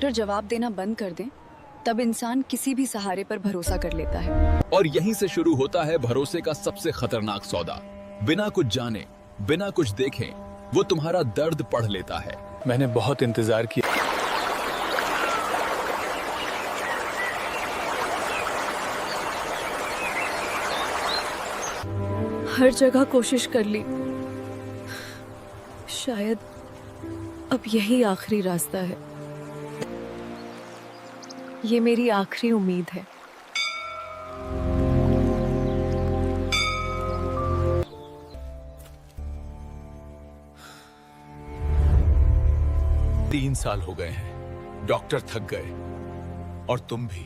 Doctor जवाब देना बंद कर दें, तब इंसान किसी भी सहारे पर भरोसा कर लेता है। और यहीं से शुरू होता है भरोसे का सबसे खतरनाक सौदा। बिना कुछ जाने, बिना कुछ देखे वो तुम्हारा दर्द पढ़ लेता है। मैंने बहुत इंतजार किया। हर जगह कोशिश कर ली, शायद अब यही आखिरी रास्ता है। ये मेरी आखिरी उम्मीद है। तीन साल हो गए हैं, डॉक्टर थक गए और तुम भी।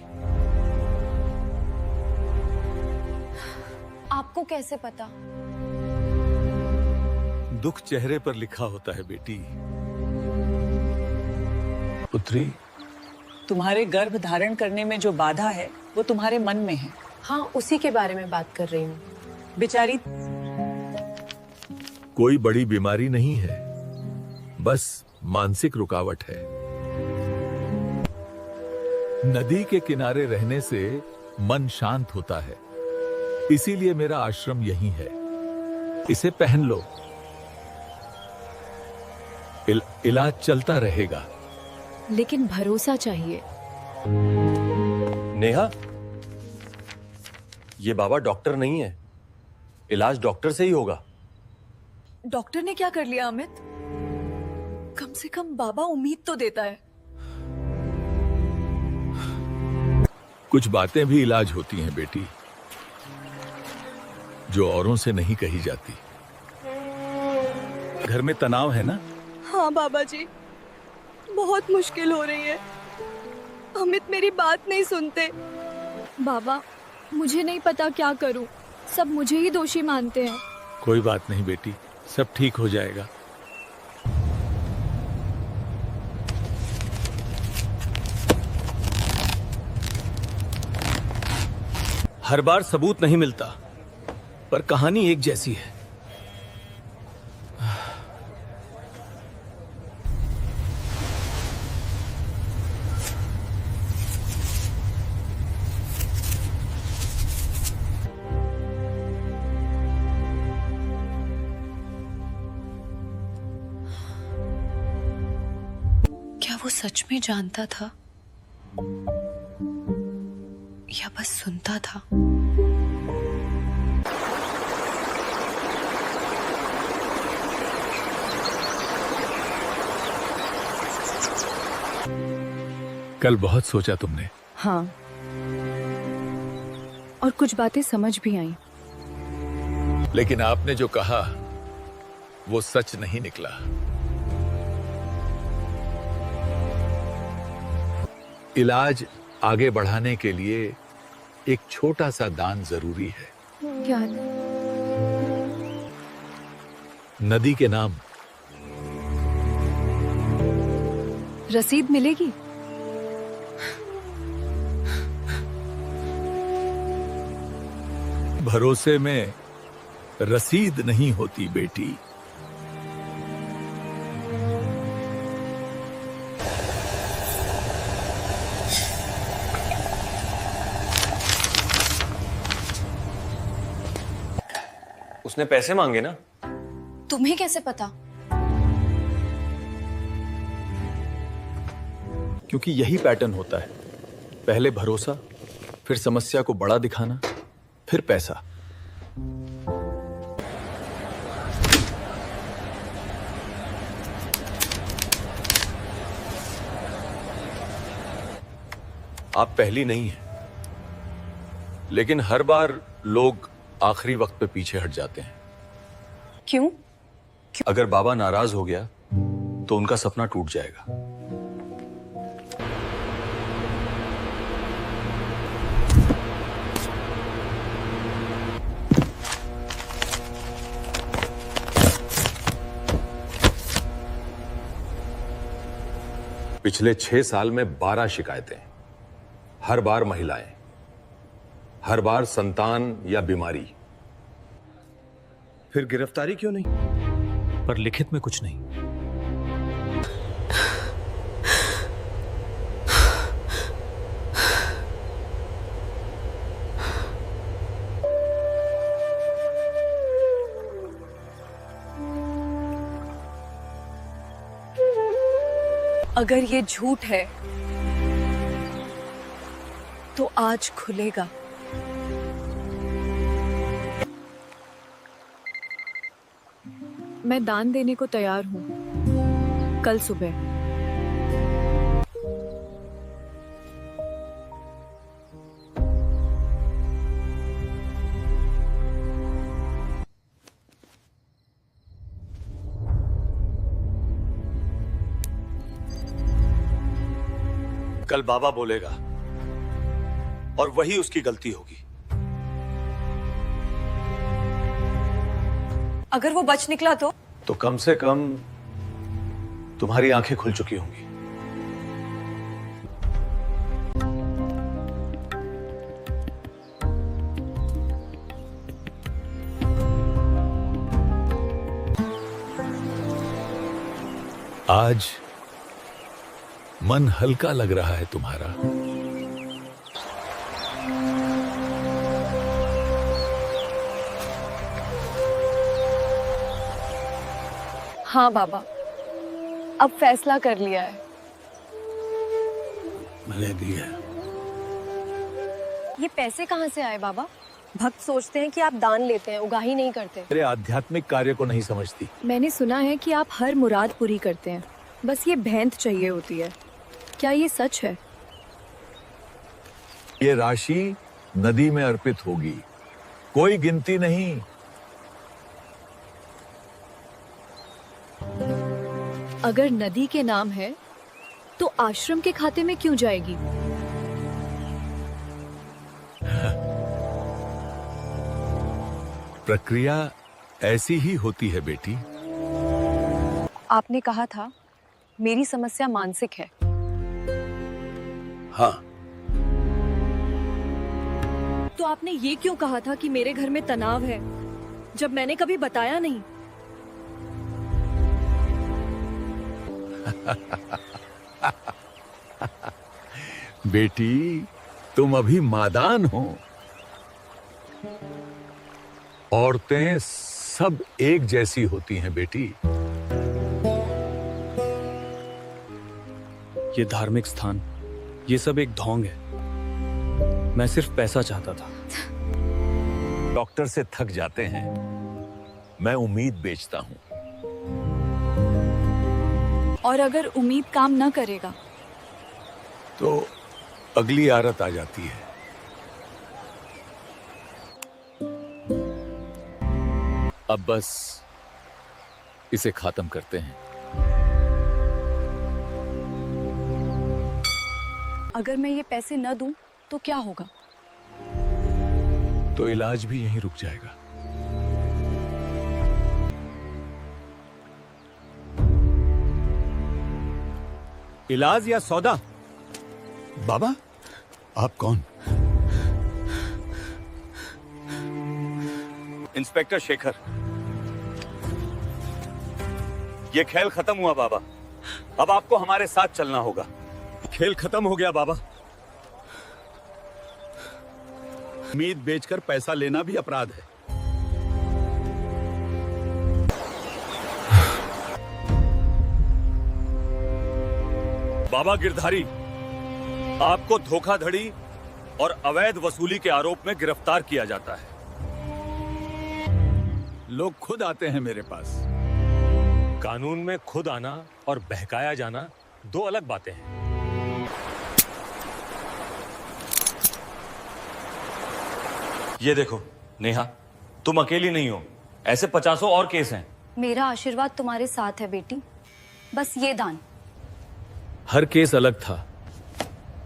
आपको कैसे पता? दुख चेहरे पर लिखा होता है बेटी। पुत्री, तुम्हारे गर्भ धारण करने में जो बाधा है वो तुम्हारे मन में है। हाँ, उसी के बारे में बात कर रही हूँ। बेचारी कोई बड़ी बीमारी नहीं है, बस मानसिक रुकावट है। नदी के किनारे रहने से मन शांत होता है, इसीलिए मेरा आश्रम यही है। इसे पहन लो, इलाज चलता रहेगा। लेकिन भरोसा चाहिए। नेहा, ये बाबा डॉक्टर नहीं है, इलाज डॉक्टर से ही होगा। डॉक्टर ने क्या कर लिया अमित? कम से कम बाबा उम्मीद तो देता है। कुछ बातें भी इलाज होती हैं बेटी, जो औरों से नहीं कही जाती। घर में तनाव है ना? हाँ बाबा जी, बहुत मुश्किल हो रही है। अमित मेरी बात नहीं सुनते। बाबा, मुझे नहीं पता क्या करूं, सब मुझे ही दोषी मानते हैं। कोई बात नहीं बेटी, सब ठीक हो जाएगा। हर बार सबूत नहीं मिलता, पर कहानी एक जैसी है। क्या वो सच में जानता था या बस सुनता था? कल बहुत सोचा तुमने। हाँ, और कुछ बातें समझ भी आईं। लेकिन आपने जो कहा वो सच नहीं निकला। इलाज आगे बढ़ाने के लिए एक छोटा सा दान जरूरी है। क्या? नदी के नाम। रसीद मिलेगी? भरोसे में रसीद नहीं होती बेटी। उसने पैसे मांगे ना? तुम्हें कैसे पता? क्योंकि यही पैटर्न होता है, पहले भरोसा, फिर समस्या को बड़ा दिखाना, फिर पैसा। आप पहली नहीं है, लेकिन हर बार लोग आखिरी वक्त पे पीछे हट जाते हैं। क्यों? अगर बाबा नाराज हो गया तो उनका सपना टूट जाएगा। पिछले 6 साल में 12 शिकायतें, हर बार महिलाएं, हर बार संतान या बीमारी। फिर गिरफ्तारी क्यों नहीं? पर लिखित में कुछ नहीं। अगर ये झूठ है तो आज खुलेगा। मैं दान देने को तैयार हूँ कल सुबह। कल बाबा बोलेगा और वही उसकी गलती होगी। अगर वो बच निकला तो कम से कम तुम्हारी आंखें खुल चुकी होंगी। आज मन हल्का लग रहा है तुम्हारा। हाँ बाबा, अब फैसला कर लिया है। मैंने दी है। ये पैसे कहाँ से आए बाबा? भक्त सोचते हैं कि आप दान लेते हैं, उगाही नहीं करते। मेरे आध्यात्मिक कार्य को नहीं समझती। मैंने सुना है कि आप हर मुराद पूरी करते हैं, बस ये भेंत चाहिए होती है। क्या ये सच है? ये राशि नदी में अर्पित होगी, कोई गिनती नहीं। अगर नदी के नाम है तो आश्रम के खाते में क्यों जाएगी? प्रक्रिया ऐसी ही होती है बेटी। आपने कहा था मेरी समस्या मानसिक है। हाँ, तो आपने ये क्यों कहा था कि मेरे घर में तनाव है, जब मैंने कभी बताया नहीं? बेटी, तुम अभी मादान हो। औरतें सब एक जैसी होती हैं बेटी। ये धार्मिक स्थान, ये सब एक ढोंग है। मैं सिर्फ पैसा चाहता था। डॉक्टर से थक जाते हैं, मैं उम्मीद बेचता हूं। और अगर उम्मीद काम न करेगा तो अगली आरत आ जाती है। अब बस इसे खत्म करते हैं। अगर मैं ये पैसे न दूं तो क्या होगा? तो इलाज भी यहीं रुक जाएगा। इलाज या सौदा? बाबा, आप कौन? इंस्पेक्टर शेखर। ये खेल खत्म हुआ बाबा, अब आपको हमारे साथ चलना होगा। खेल खत्म हो गया बाबा। उम्मीद बेचकर पैसा लेना भी अपराध है। बाबा गिरधारी, आपको धोखाधड़ी और अवैध वसूली के आरोप में गिरफ्तार किया जाता है। लोग खुद आते हैं मेरे पास। कानून में खुद आना और बहकाया जाना दो अलग बातें हैं। ये देखो नेहा, तुम अकेली नहीं हो, ऐसे 50 और केस हैं। मेरा आशीर्वाद तुम्हारे साथ है बेटी, बस ये दान। हर केस अलग था,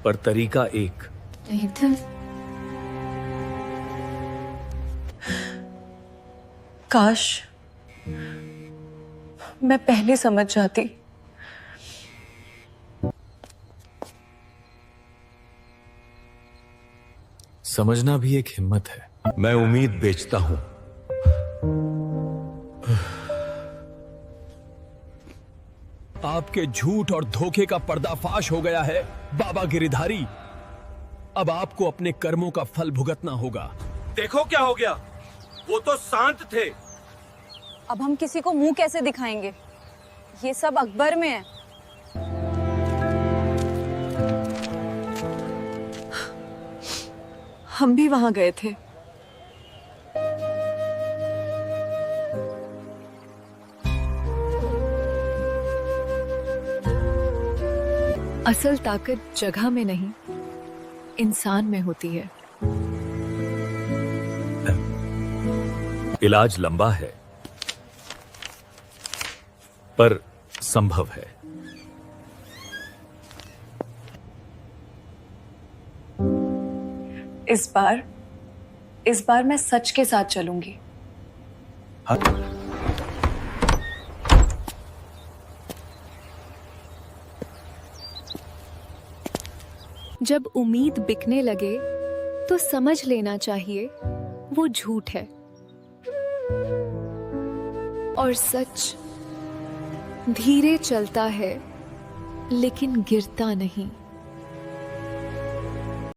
पर तरीका एक। काश मैं पहले समझ जाती। समझना भी एक हिम्मत है। मैं उम्मीद बेचता हूं। आपके झूठ और धोखे का पर्दाफाश हो गया है बाबा गिरधारी। अब आपको अपने कर्मों का फल भुगतना होगा। देखो क्या हो गया, वो तो शांत थे। अब हम किसी को मुंह कैसे दिखाएंगे? ये सब अकबर में है। हम भी वहां गए थे। असल ताकत जगह में नहीं, इंसान में होती है। इलाज लंबा है पर संभव है। इस बार मैं सच के साथ चलूंगी। जब उम्मीद बिकने लगे तो समझ लेना चाहिए वो झूठ है, और सच धीरे चलता है लेकिन गिरता नहीं।